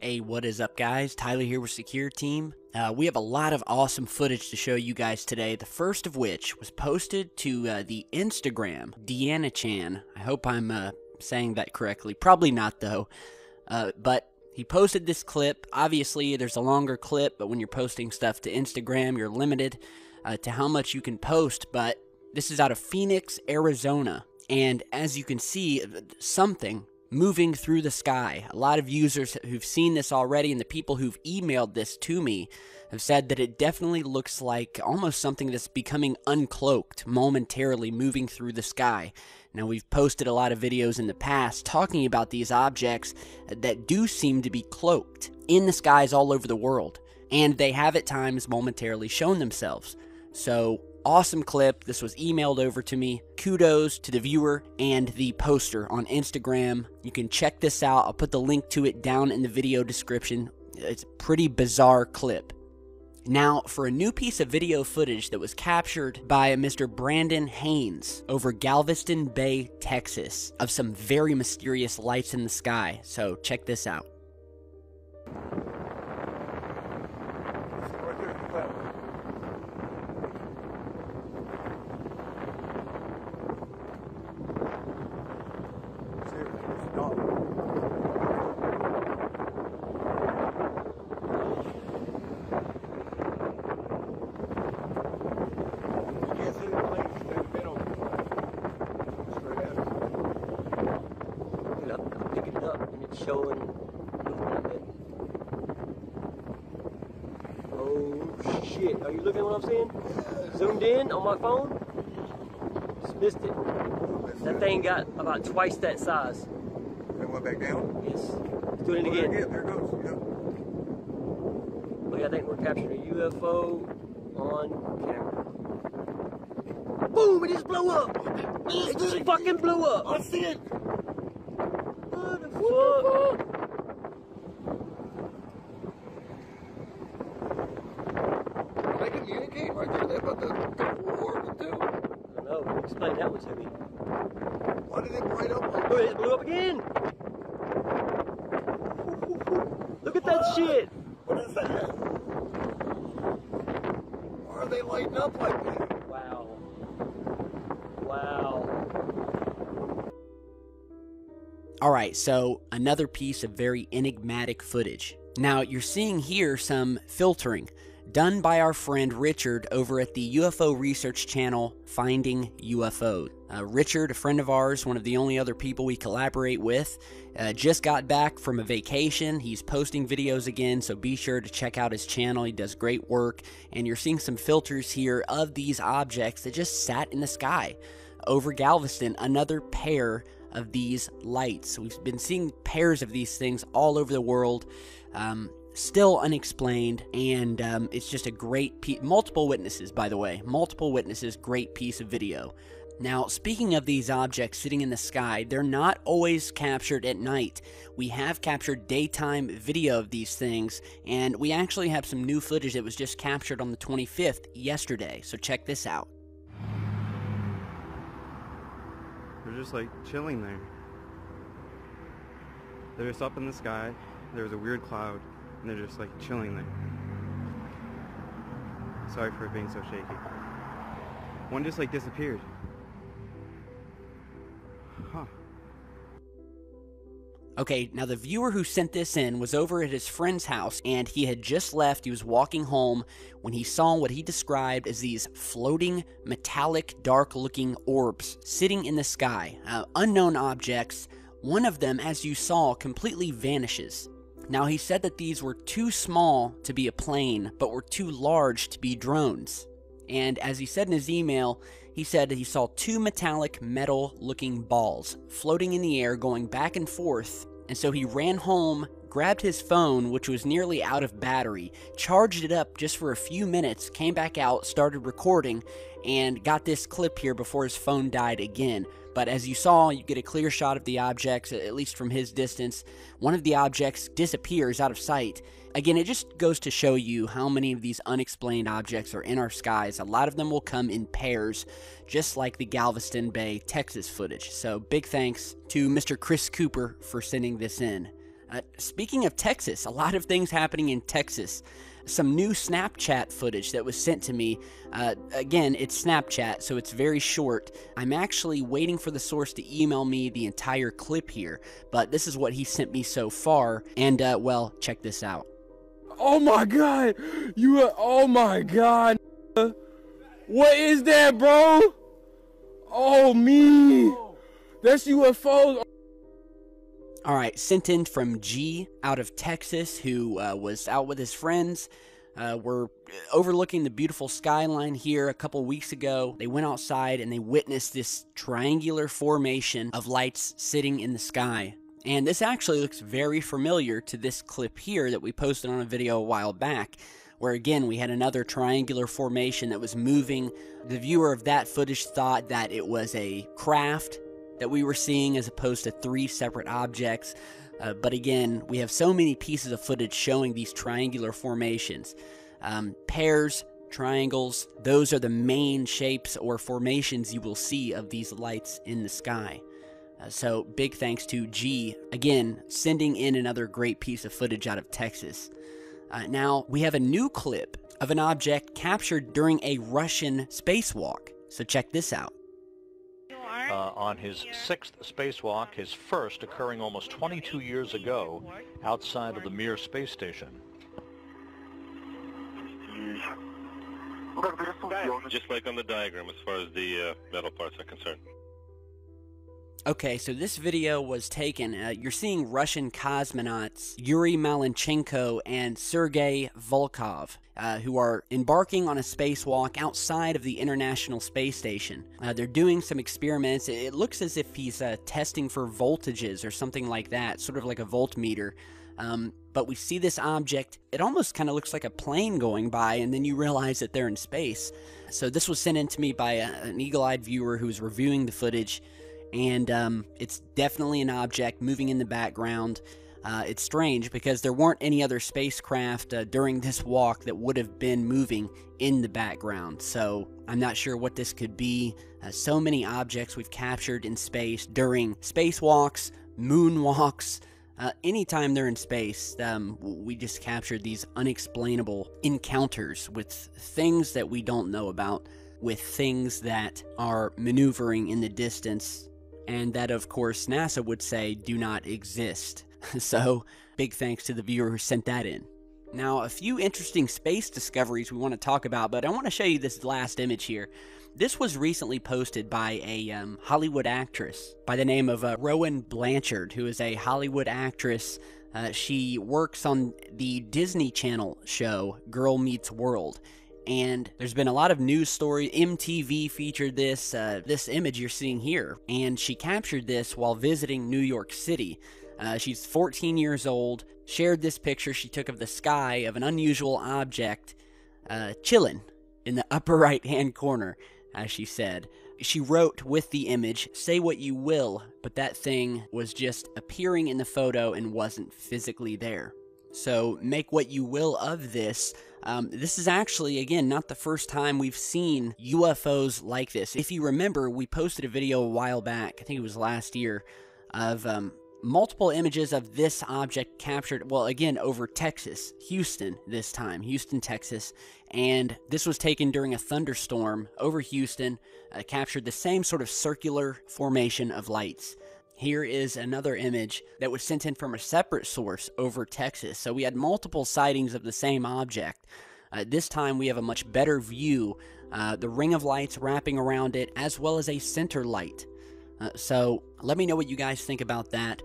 Hey, what is up, guys? Tyler here with Secure Team. We have a lot of awesome footage to show you guys today, the first of which was posted to the Instagram, Deanna Chan. I hope I'm saying that correctly. Probably not, though. But he posted this clip. Obviously, there's a longer clip, but when you're posting stuff to Instagram, you're limited to how much you can post. But this is out of Phoenix, Arizona. And as you can see, something moving through the sky. A lot of users who've seen this already, and the people who've emailed this to me have said that it definitely looks like almost something that's becoming uncloaked, momentarily moving through the sky. Now, we've posted a lot of videos in the past talking about these objects that do seem to be cloaked in the skies all over the world, and they have at times momentarily shown themselves. So, awesome clip. This was emailed over to me. Kudos to the viewer and the poster on Instagram. You can check this out. I'll put the link to it down in the video description. It's a pretty bizarre clip. Now, for a new piece of video footage that was captured by Mr. Brandon Haynes over Galveston Bay, Texas, of some very mysterious lights in the sky. So check this out. Showing oh shit, are you looking at what I'm saying? Zoomed in on my phone? Just missed it. That thing got about twice that size. It went back down? Yes. Let's do it again. There it goes. Yeah. Look, I think we're capturing a UFO on camera. Boom! It just blew up! It just fucking blew up! I see it! What? They communicate right there. They about to war too. I don't know. Explain that one to me. Why did it bright up like Oh, it blew up again. Look at that shit. What is that? Why are they lighting up like that? Wow. Wow. Alright, so another piece of very enigmatic footage. Now, you're seeing here some filtering done by our friend Richard over at the UFO research channel Finding UFO. Richard, a friend of ours, one of the only other people we collaborate with, just got back from a vacation. He's posting videos again, so be sure to check out his channel. He does great work, and you're seeing some filters here of these objects that just sat in the sky over Galveston. Another pair of these lights. We've been seeing pairs of these things all over the world, still unexplained, and it's just a great piece. Multiple witnesses, by the way. Multiple witnesses, great piece of video. Now, speaking of these objects sitting in the sky, they're not always captured at night. We have captured daytime video of these things, and we actually have some new footage that was just captured on the 25th yesterday, so check this out. They're just like chilling there. They're just up in the sky. There's a weird cloud, and they're just like chilling there. Sorry for it being so shaky. One just like disappeared. Huh. Okay, now the viewer who sent this in was over at his friend's house, and he had just left. He was walking home when he saw what he described as these floating, metallic, dark-looking orbs sitting in the sky. Unknown objects. One of them, as you saw, completely vanishes. Now, he said that these were too small to be a plane, but were too large to be drones. And as he said in his email, he said that he saw two metallic metal-looking balls floating in the air going back and forth, and so he ran home, grabbed his phone, which was nearly out of battery, charged it up just for a few minutes, came back out, started recording, and got this clip here before his phone died again. But as you saw, you get a clear shot of the objects, at least from his distance. One of the objects disappears out of sight. Again, it just goes to show you how many of these unexplained objects are in our skies. A lot of them will come in pairs, just like the Galveston Bay, Texas footage. So big thanks to Mr. Chris Cooper for sending this in. Speaking of Texas, a lot of things happening in Texas. Some new Snapchat footage that was sent to me. Again, it's Snapchat, so it's very short. I'm actually waiting for the source to email me the entire clip here, but this is what he sent me so far, and, well, check this out. Oh my god! Oh my god! What is that, bro? Oh, me! That's UFOs! Alright, sent in from G out of Texas, who was out with his friends. We're overlooking the beautiful skyline here a couple weeks ago. They went outside and they witnessed this triangular formation of lights sitting in the sky. And this actually looks very familiar to this clip here that we posted on a video a while back, where again we had another triangular formation that was moving. The viewer of that footage thought that it was a craft that we were seeing as opposed to 3 separate objects. But again, we have so many pieces of footage showing these triangular formations. Pairs, triangles, those are the main shapes or formations you will see of these lights in the sky. So big thanks to G, again, sending in another great piece of footage out of Texas. Now, we have a new clip of an object captured during a Russian spacewalk. So check this out. On his 6th spacewalk, his first occurring almost 22 years ago outside of the Mir space station. Just like on the diagram as far as the metal parts are concerned. Okay, so this video was taken, you're seeing Russian cosmonauts Yuri Malenchenko and Sergei Volkov, who are embarking on a spacewalk outside of the International Space Station. They're doing some experiments. It looks as if he's testing for voltages or something like that, sort of like a voltmeter. But we see this object, it almost kind of looks like a plane going by, and then you realize that they're in space. So this was sent in to me by an eagle-eyed viewer who was reviewing the footage. And it's definitely an object moving in the background. It's strange because there weren't any other spacecraft during this walk that would have been moving in the background. So I'm not sure what this could be. So many objects we've captured in space during spacewalks, moonwalks. Anytime they're in space, we just captured these unexplainable encounters with things that we don't know about, with things that are maneuvering in the distance, and that, of course, NASA would say do not exist. So, big thanks to the viewer who sent that in. Now, a few interesting space discoveries we want to talk about, but I want to show you this last image here. This was recently posted by a Hollywood actress by the name of Rowan Blanchard, who is a Hollywood actress. She works on the Disney Channel show Girl Meets World. And there's been a lot of news stories. MTV featured this image you're seeing here, and she captured this while visiting New York City. She's 14 years old, shared this picture she took of the sky of an unusual object chilling in the upper right-hand corner, as she said. She wrote with the image, "Say what you will, but that thing was just appearing in the photo and wasn't physically there." So make what you will of this. This is actually, again, not the first time we've seen UFOs like this. If you remember, we posted a video a while back, I think it was last year, of multiple images of this object captured, well, again, over Texas, Houston this time, Houston, Texas, and this was taken during a thunderstorm over Houston, captured the same sort of circular formation of lights. Here is another image that was sent in from a separate source over Texas. So we had multiple sightings of the same object. This time we have a much better view, the ring of lights wrapping around it, as well as a center light. So let me know what you guys think about that.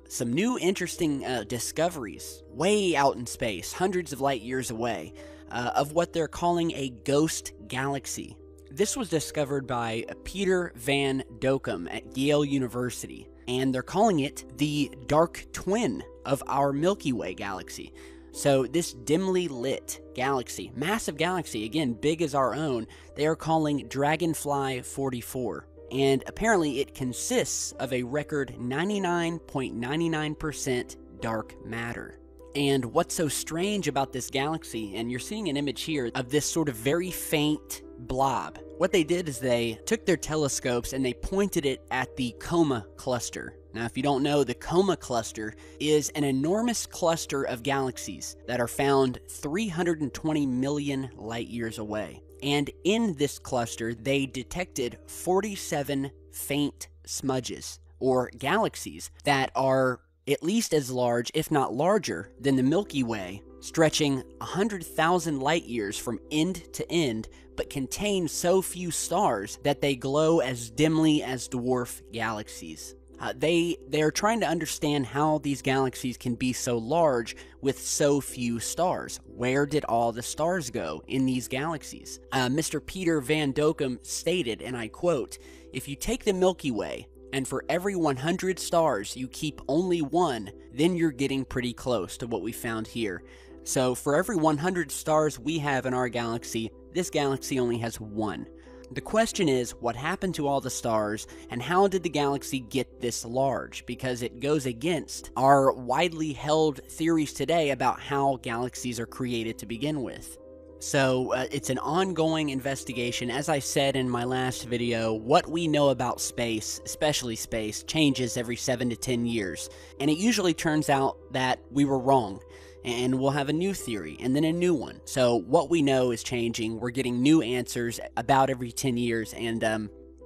Some new interesting discoveries way out in space, hundreds of light years away, of what they're calling a ghost galaxy. This was discovered by Peter Van Dokkum at Yale University, and they're calling it the dark twin of our Milky Way galaxy. So this dimly lit galaxy, massive galaxy, again, big as our own, they are calling Dragonfly 44. And apparently it consists of a record 99.99% dark matter. And what's so strange about this galaxy, and you're seeing an image here of this sort of very faint blob. What they did is they took their telescopes and they pointed it at the Coma cluster. Now, if you don't know, the Coma Cluster is an enormous cluster of galaxies that are found 320 million light years away. And in this cluster, they detected 47 faint smudges, or galaxies, that are at least as large, if not larger, than the Milky Way, stretching 100,000 light years from end to end, but contain so few stars that they glow as dimly as dwarf galaxies. They're trying to understand how these galaxies can be so large with so few stars. Where did all the stars go in these galaxies? Mr. Peter Van Dokkum stated, and I quote, "If you take the Milky Way, and for every 100 stars you keep only one, then you're getting pretty close to what we found here. So for every 100 stars we have in our galaxy, this galaxy only has one. The question is, what happened to all the stars, and how did the galaxy get this large? Because it goes against our widely held theories today about how galaxies are created to begin with. So it's an ongoing investigation. As I said in my last video, what we know about space, especially space, changes every 7 to 10 years. And it usually turns out that we were wrong. And we'll have a new theory, and then a new one. So what we know is changing. We're getting new answers about every 10 years, and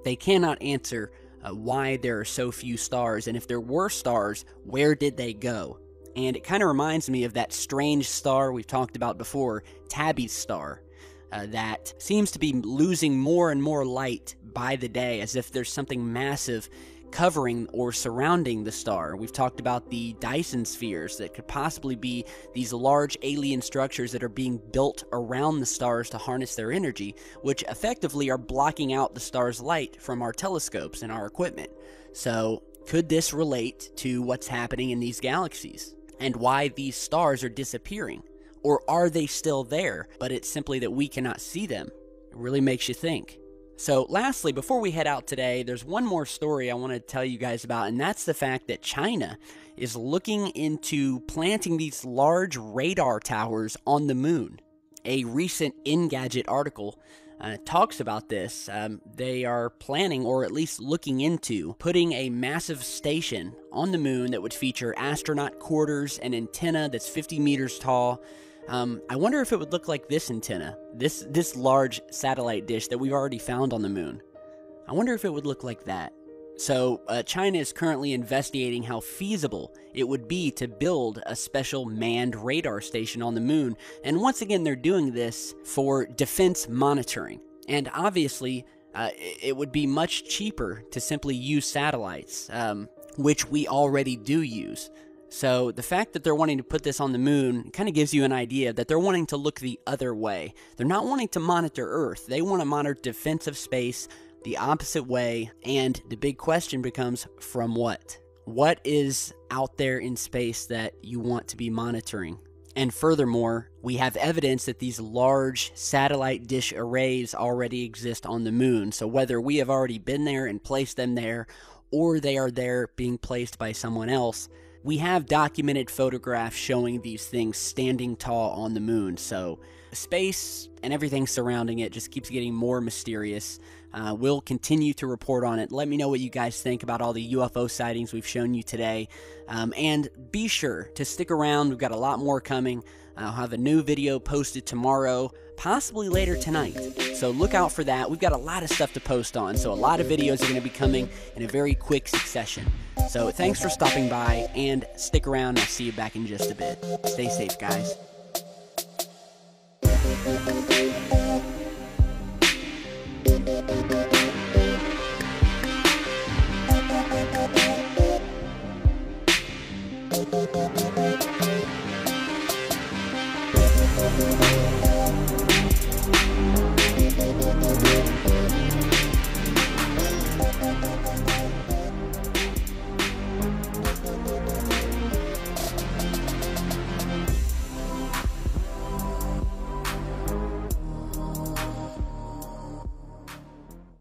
they cannot answer why there are so few stars. And if there were stars, where did they go? And it kind of reminds me of that strange star we've talked about before, Tabby's star, that seems to be losing more and more light by the day, as if there's something massive covering or surrounding the star. We've talked about the Dyson spheres that could possibly be these large alien structures that are being built around the stars to harness their energy, which effectively are blocking out the star's light from our telescopes and our equipment. So, could this relate to what's happening in these galaxies and why these stars are disappearing? Or are they still there, but it's simply that we cannot see them? It really makes you think. So lastly, before we head out today, there's one more story I want to tell you guys about, and that's the fact that China is looking into planting these large radar towers on the moon. A recent Engadget article talks about this. They are planning, or at least looking into, putting a massive station on the moon that would feature astronaut quarters, an antenna that's 50 meters tall. I wonder if it would look like this antenna, this large satellite dish that we've already found on the moon. I wonder if it would look like that. So, China is currently investigating how feasible it would be to build a special manned radar station on the moon. And once again, they're doing this for defense monitoring. And obviously, it would be much cheaper to simply use satellites, which we already do use. So the fact that they're wanting to put this on the moon kind of gives you an idea that they're wanting to look the other way. They're not wanting to monitor Earth. They want to monitor defensive space the opposite way. And the big question becomes, from what? What is out there in space that you want to be monitoring? And furthermore, we have evidence that these large satellite dish arrays already exist on the moon. So whether we have already been there and placed them there, or they are there being placed by someone else, we have documented photographs showing these things standing tall on the moon. So space and everything surrounding it just keeps getting more mysterious. We'll continue to report on it. Let me know what you guys think about all the UFO sightings we've shown you today. And be sure to stick around. We've got a lot more coming. I'll have a new video posted tomorrow, possibly later tonight. So look out for that. We've got a lot of stuff to post on, so a lot of videos are going to be coming in a very quick succession. So thanks for stopping by, and stick around. I'll see you back in just a bit. Stay safe, guys. Thank you.